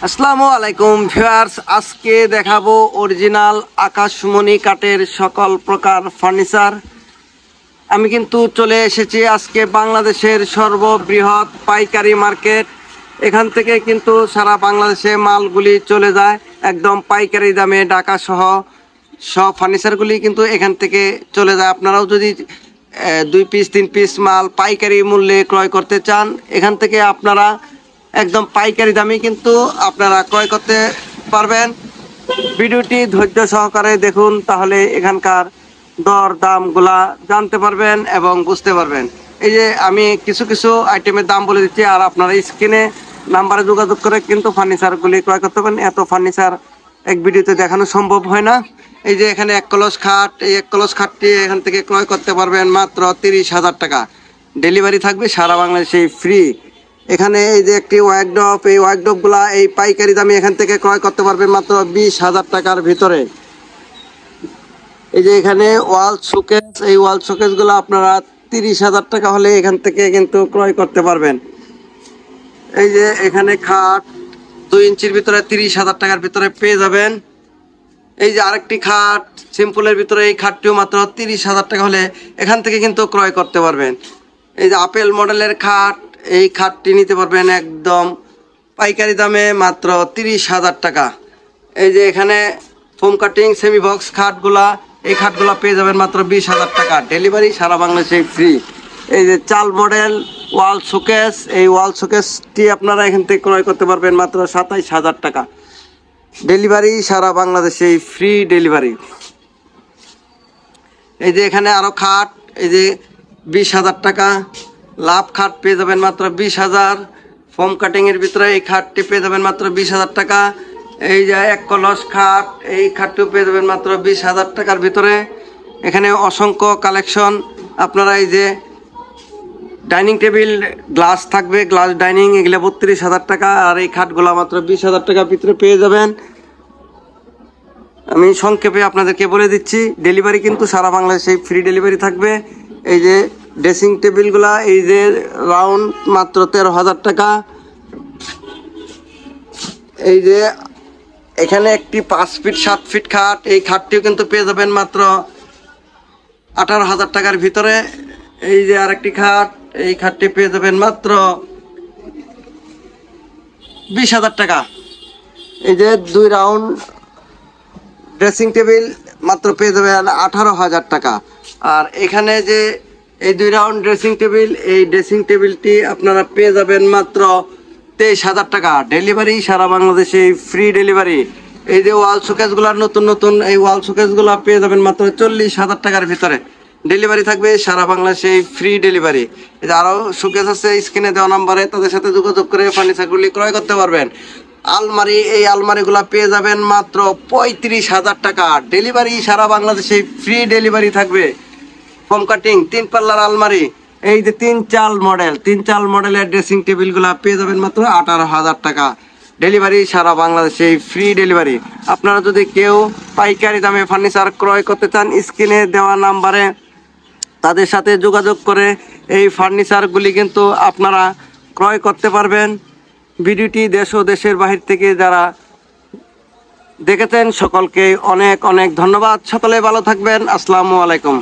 আসসালামু আলাইকুম ভিউয়ার্স, আজকে দেখাবো অরিজিনাল আকাশমণি কাঠের সকল প্রকার ফার্নিচার। আমি কিন্তু চলে এসেছি আজকে বাংলাদেশের সর্ববৃহৎ পাইকারি মার্কেট। এখান থেকে কিন্তু সারা বাংলাদেশে মালগুলি চলে যায় একদম পাইকারি দামে। ঢাকা সহ সব ফার্নিচারগুলি কিন্তু এখান থেকে চলে যায়। আপনারাও যদি 2 পিস 3 পিস মাল পাইকারি মূল্যে ক্রয় করতে চান, এখান থেকে আপনারা একদম পাইকারি দামে কিন্তু আপনারা ক্রয় করতে পারবেন। ভিডিওটি ধৈর্য সহকারে দেখুন, তাহলে এখানকার দর দামগুলা জানতে পারবেন এবং বুঝতে পারবেন। এই যে আমি কিছু কিছু আইটেমের দাম বলে দিচ্ছি, আর আপনারা স্ক্রিনে নাম্বারে যোগাযোগ করে কিন্তু ফার্নিচারগুলি ক্রয় করতে পারেন। এত ফার্নিচার এক ভিডিওতে দেখানো সম্ভব হয় না। এই যে এখানে এক কলস খাট, এই এক কলস খাটটি এখান থেকে ক্রয় করতে পারবেন মাত্র 30,000 টাকা। ডেলিভারি থাকবে সারা বাংলাদেশে ফ্রি। এখানে এই যে একটি ওয়ার্কড্রপ, এই ওয়ার্কড্রপগুলা এই পাইকারি দামে এখান থেকে ক্রয় করতে পারবেন মাত্র 20,000 টাকার ভিতরে। এই যে এখানে ওয়াল শোকেস, এই ওয়াল শোকেসগুলো আপনারা 30,000 টাকা হলে এখান থেকে কিন্তু ক্রয় করতে পারবেন। এই যে এখানে খাট 2 ইঞ্চির ভিতরে 30,000 টাকার ভিতরে পেয়ে যাবেন। এই যে আরেকটি খাট সিম্পলের ভিতরে, এই খাটটিও মাত্র 30,000 টাকা হলে এখান থেকে কিন্তু ক্রয় করতে পারবেন। এই যে আপেল মডেলের খাট, এই খাটটি নিতে পারবেন একদম পাইকারি দামে মাত্র 30,000 টাকা। এই যে এখানে ফোম কাটিং সেমি বক্স খাটগুলা, এই খাটগুলা পেয়ে যাবেন মাত্র 20,000 টাকা। ডেলিভারি সারা বাংলাদেশে ফ্রি। এই যে চাল মডেল ওয়াল শোকেস, এই ওয়াল শোকেসটি আপনারা এখান থেকে ক্রয় করতে পারবেন মাত্র 27,000 টাকা। ডেলিভারি সারা বাংলাদেশে ফ্রি ডেলিভারি। এই যে এখানে আরও খাট, এই যে 20,000 টাকা। লাভ খাট পেয়ে যাবেন মাত্র 20,000। ফোম কাটিংয়ের ভিতরে এই খাটটি পেয়ে যাবেন মাত্র 20,000 টাকা। এই যে এক কলস খাট, এই খাটটিও পেয়ে যাবেন মাত্র 20,000 টাকার ভিতরে। এখানে অসংখ্য কালেকশন। আপনারা এই যে ডাইনিং টেবিল গ্লাস থাকবে, গ্লাস ডাইনিং, এগুলো 32,000 টাকা। আর এই খাটগুলো মাত্র 20,000 টাকার ভিতরে পেয়ে যাবেন। আমি সংক্ষেপে আপনাদেরকে বলে দিচ্ছি, ডেলিভারি কিন্তু সারা বাংলাদেশে ফ্রি ডেলিভারি থাকবে। এই যে ড্রেসিং টেবিলগুলা, এই যে রাউন্ড মাত্র 13,000 টাকা। এই যে এখানে একটি 5 ফিট 7 ফিট খাট, এই খাটটিও কিন্তু পেয়ে যাবেন মাত্র 18,000 টাকার ভিতরে। এই যে আরেকটি খাট, এই খাটটি পেয়ে যাবেন মাত্র 20,000 টাকা। এই যে 2 রাউন্ড ড্রেসিং টেবিল মাত্র পেয়ে যাবেন 18,000 টাকা। আর এখানে যে এই 2 রাউন্ড ড্রেসিং টেবিল, এই ড্রেসিং টেবিলটি আপনারা পেয়ে যাবেন মাত্র 23,000 টাকা। ডেলিভারি সারা বাংলাদেশে ফ্রি ডেলিভারি। এই যে ওয়াল শোকেসগুলোর নতুন নতুন এই ওয়াল শোকেসগুলো পেয়ে যাবেন মাত্র 40,000 টাকার ভিতরে। ডেলিভারি থাকবে সারা বাংলাদেশে ফ্রি ডেলিভারি। এই যে আরও শোকেস আছে স্ক্রিনে দেওয়া নাম্বারে, তাদের সাথে যোগাযোগ করে ফার্নিচারগুলি ক্রয় করতে পারবেন। আলমারি, এই আলমারিগুলো পেয়ে যাবেন মাত্র 35,000 টাকা। ডেলিভারি সারা বাংলাদেশে ফ্রি ডেলিভারি থাকবে। ফোম কাটিং 3 পাল্লার আলমারি, এই যে 3 চাল মডেলের ড্রেসিং টেবিলগুলো পেয়ে যাবেন মাত্র 18,000 টাকা। ডেলিভারি সারা বাংলাদেশে ফ্রি ডেলিভারি। আপনারা যদি কেউ পাইকারি দামে ফার্নিচার ক্রয় করতে চান, স্ক্রিনে দেওয়া নাম্বারে তাদের সাথে যোগাযোগ করে এই ফার্নিচারগুলি কিন্তু আপনারা ক্রয় করতে পারবেন। ভিডিওটি দেশ ও দেশের বাহির থেকে যারা দেখেছেন সকলকে অনেক অনেক ধন্যবাদ। সকলে ভালো থাকবেন। আসসালামু আলাইকুম।